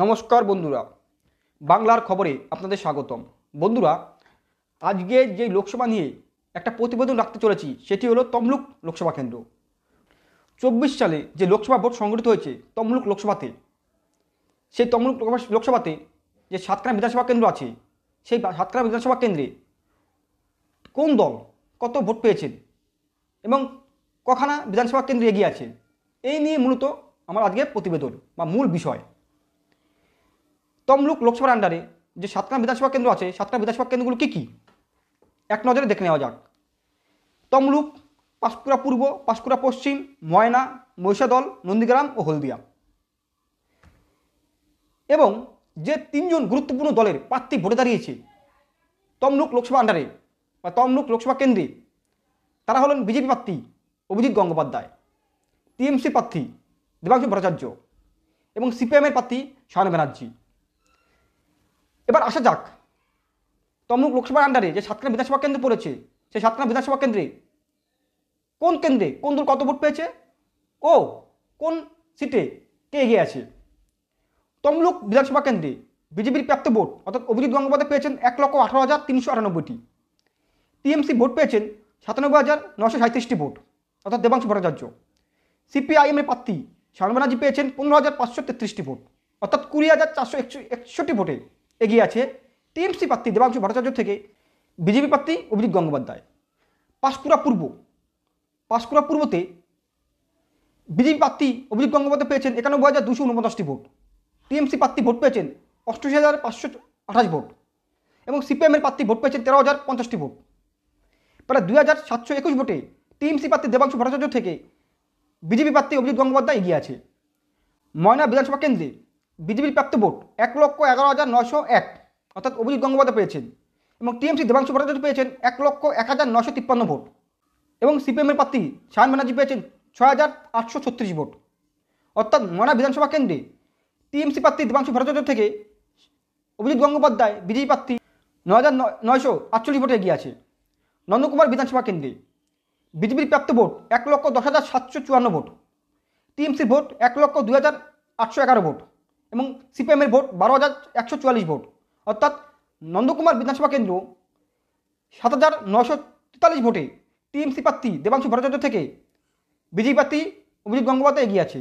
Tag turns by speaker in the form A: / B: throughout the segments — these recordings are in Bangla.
A: নমস্কার বন্ধুরা, বাংলার খবরে আপনাদের স্বাগতম। বন্ধুরা, আজকে যে লোকসভা নিয়ে একটা প্রতিবেদন রাখতে চলেছি সেটি হলো তমলুক লোকসভা কেন্দ্র। 24 সালে যে লোকসভা ভোট সংগঠিত হয়েছে তমলুক লোকসভাতে, সেই তমলুক লোকসভাতে যে সাতখানা বিধানসভা কেন্দ্র আছে, সেই সাতখানা বিধানসভা কেন্দ্রে কোন দল কত ভোট পেয়েছেন এবং কখানা বিধানসভা কেন্দ্র এগিয়ে আছে, এই নিয়ে মূলত আমার আজকে প্রতিবেদন বা মূল বিষয়। তমলুক লোকসভার আন্ডারে যে সাতখানা বিধানসভা কেন্দ্র আছে, সাতখানা বিধানসভা কেন্দ্রগুলো কী কী এক নজরে দেখে নেওয়া যাক। তমলুক, পাঁশকুড়া পূর্ব, পাঁশকুড়া পশ্চিম, ময়না, মহিষাদল, নন্দীগ্রাম ও হলদিয়া। এবং যে তিনজন গুরুত্বপূর্ণ দলের প্রার্থী ভোটে দাঁড়িয়েছে তমলুক লোকসভা আন্ডারে বা তমলুক লোকসভা কেন্দ্রে, তারা হলেন বিজেপি প্রার্থী অভিজিৎ গঙ্গোপাধ্যায়, টিএমসি প্রার্থী দেবাংশু ভট্টাচার্য এবং সিপিএমের প্রার্থী সায়ন ব্যানার্জি। এবার আসা যাক তমলুক লোকসভার আন্ডারে যে সাতখানা বিধানসভা কেন্দ্র পড়েছে, সেই সাতখানা বিধানসভা কেন্দ্রে কোন দল কত ভোট পেয়েছে ও কোন সিটে কে এগিয়ে আছে। তমলুক বিধানসভা কেন্দ্রে বিজেপির প্রাপ্ত ভোট অর্থাৎ অভিজিৎ গঙ্গোপাধ্যায় পেয়েছেন 1,18,398টি। টিএমসি ভোট পেয়েছেন 97,937টি ভোট অর্থাৎ দেবাংশু ভট্টাচার্য। সিপিআইএমের প্রার্থী সায়ন ব্যানার্জি পেয়েছেন 15,533টি ভোট অর্থাৎ 20,461 ভোটে এগিয়ে আছে টিএমসি প্রার্থী দেবাংশু ভট্টাচার্য থেকে বিজেপি প্রার্থী অভিজিৎ গঙ্গোপাধ্যায়। পাঁশকুড়া পূর্বতে বিজেপি প্রার্থী অভিজিৎ গঙ্গোপাধ্যায় পেয়েছেন 91,249টি ভোট। টিএমসি প্রার্থী ভোট পেয়েছেন 88,528 ভোট এবং সিপিএমের প্রার্থী ভোট পেয়েছেন 13,050টি ভোট। প্রায় 2,721 ভোটে টিএমসি প্রার্থী দেবাংশু ভট্টাচার্য থেকে বিজেপি প্রার্থী অভিজিৎ গঙ্গোপাধ্যায় এগিয়ে আছে। ময়না বিধানসভা কেন্দ্রে বিজেপির প্রাপ্ত ভোট 1,11,901 অর্থাৎ অভিজিৎ গঙ্গোপাধ্যায় পেয়েছেন এবং টিএমসি দেবাংশু ভট্টাচার্য পেয়েছেন 1,01,953 ভোট এবং সিপিএমের প্রার্থী সায়ন ব্যানার্জি পেয়েছেন 6,836 ভোট। অর্থাৎ ময়না বিধানসভা কেন্দ্রে টিএমসি প্রার্থী দেবাংশু ভট্টাচার্য থেকে অভিজিৎ গঙ্গোপাধ্যায় বিজেপি প্রার্থী 9,948 ভোটে এগিয়ে আছে। নন্দকুমার বিধানসভা কেন্দ্রে বিজেপির প্রাপ্ত ভোট 1,10,754 ভোট, টিএমসির ভোট 1,02,811 ভোট এবং সিপিএমের ভোট 12,144 ভোট। অর্থাৎ নন্দকুমার বিধানসভা কেন্দ্র 7,943 ভোটে টিএমসি প্রার্থী দেবাংশু ভট্টাচার্য থেকে বিজেপি প্রার্থী অভিজিৎ গঙ্গোপাধ্যায় এগিয়ে আছে।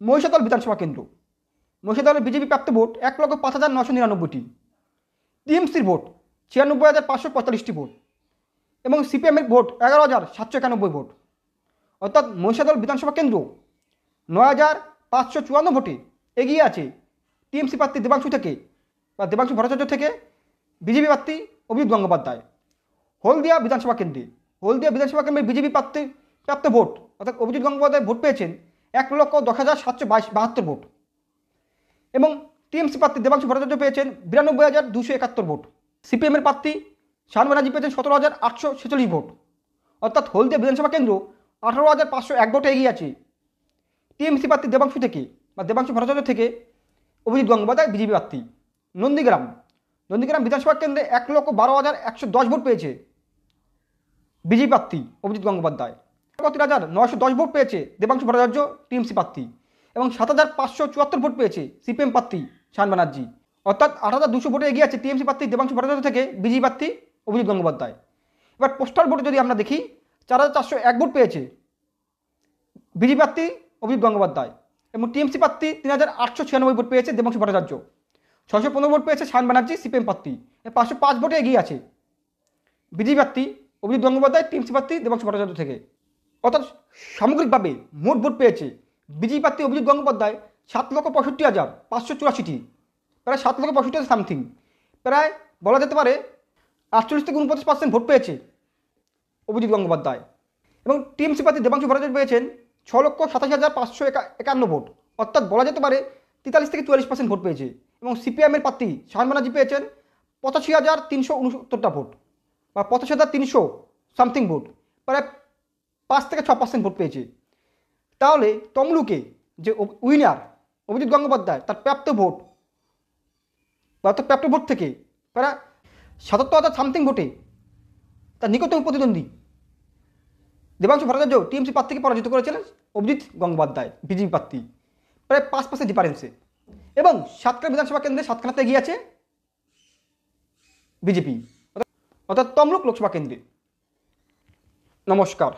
A: মহিষাদল বিধানসভা কেন্দ্র, মহিষাদলের বিজেপি প্রাপ্ত ভোট 1,05,999টি, টিএমসির ভোট 96,545টি ভোট এবং সিপিএমের ভোট 11,791 ভোট। অর্থাৎ মহিষাদল বিধানসভা কেন্দ্র 9,554 ভোটে এগিয়ে আছে টিএমসি প্রার্থী দেবাংশু ভট্টাচার্য থেকে বিজেপি প্রার্থী অভিজিৎ গঙ্গোপাধ্যায়। হলদিয়া বিধানসভা কেন্দ্রে বিজেপি প্রাপ্ত ভোট অর্থাৎ অভিজিৎ গঙ্গোপাধ্যায় ভোট পেয়েছেন 1,10,772 ভোট এবং টিএমসি প্রার্থী দেবাংশু ভট্টাচার্য পেয়েছেন 92,271 ভোট। সিপিএমের প্রার্থী সায়ন ব্যানার্জি পেয়েছেন 17,846 ভোট। অর্থাৎ হলদিয়া বিধানসভা কেন্দ্র 18,501 ভোটে এগিয়ে আছে টিএমসি প্রার্থী দেবাংশু ভট্টাচার্য থেকে অভিজিৎ গঙ্গোপাধ্যায় বিজেপি প্রার্থী। নন্দীগ্রাম বিধানসভা কেন্দ্রে 1,12,110 ভোট পেয়েছে বিজেপি প্রার্থী অভিজিৎ গঙ্গোপাধ্যায়। 3,910 ভোট পেয়েছে দেবাংশু ভট্টাচার্য টিএমসি প্রার্থী এবং 7,574 ভোট পেয়েছে সিপিএম প্রার্থী সায়ন ব্যানার্জি। অর্থাৎ 8,200 ভোটে এগিয়ে আছে টিএমসি প্রার্থী দেবাংশু ভট্টাচার্য থেকে বিজেপি প্রার্থী অভিজিৎ গঙ্গোপাধ্যায়। এবার পোস্টাল ভোটে যদি আমরা দেখি, 4,401 ভোট পেয়েছে বিজেপি প্রার্থী অভিজিৎ গঙ্গোপাধ্যায় এবং টিএমসি প্রার্থী 3,896 ভোট পেয়েছে দেবাংশু ভট্টাচার্য। 615 ভোট পেয়েছে সায়ন ব্যানার্জি সিপিএম প্রার্থী। 505 ভোটে এগিয়ে আছে বিজেপি প্রার্থী অভিজিৎ গঙ্গোপাধ্যায় টিএমসি প্রার্থী দেবাংশু ভট্টাচার্য থেকে। অর্থাৎ সামগ্রিকভাবে মোট ভোট পেয়েছে বিজেপি প্রার্থী অভিজিৎ গঙ্গোপাধ্যায় 7,65,584টি, প্রায় 7,65,000 সামথিং, প্রায় বলা যেতে পারে 48 থেকে 49% ভোট পেয়েছে অভিজিৎ গঙ্গোপাধ্যায় এবং টিএমসি প্রার্থী দেবাংশু ভট্টাচার্য পেয়েছেন 6,87,551 ভোট, অর্থাৎ বলা যেতে পারে 43 থেকে 44% ভোট পেয়েছে এবং সিপিআইএমের প্রার্থী সায়ন ব্যানার্জি পেয়েছেন 85,369টা ভোট বা 85,300 সামথিং ভোট, প্রায় 5 থেকে 6% ভোট পেয়েছে। তাহলে তমলুকে যে উইনার অভিজিৎ গঙ্গোপাধ্যায়, তার প্রাপ্ত ভোট থেকে প্রায় 77,000 সামথিং ভোটে তার নিকটতম প্রতিদ্বন্দ্বী দেবাংশু ভট্টাচার্য টিএমসি প্রার্থীকে পরাজিত করেছিলেন অভিজিৎ গঙ্গোপাধ্যায় বিজেপি প্রার্থী, প্রায় 5% ডিফারেন্সে। এবং সাতখানা বিধানসভা কেন্দ্রে সাতখানাতে এগিয়ে আছে বিজেপি, অর্থাৎ তমলুক লোকসভা কেন্দ্রে। নমস্কার।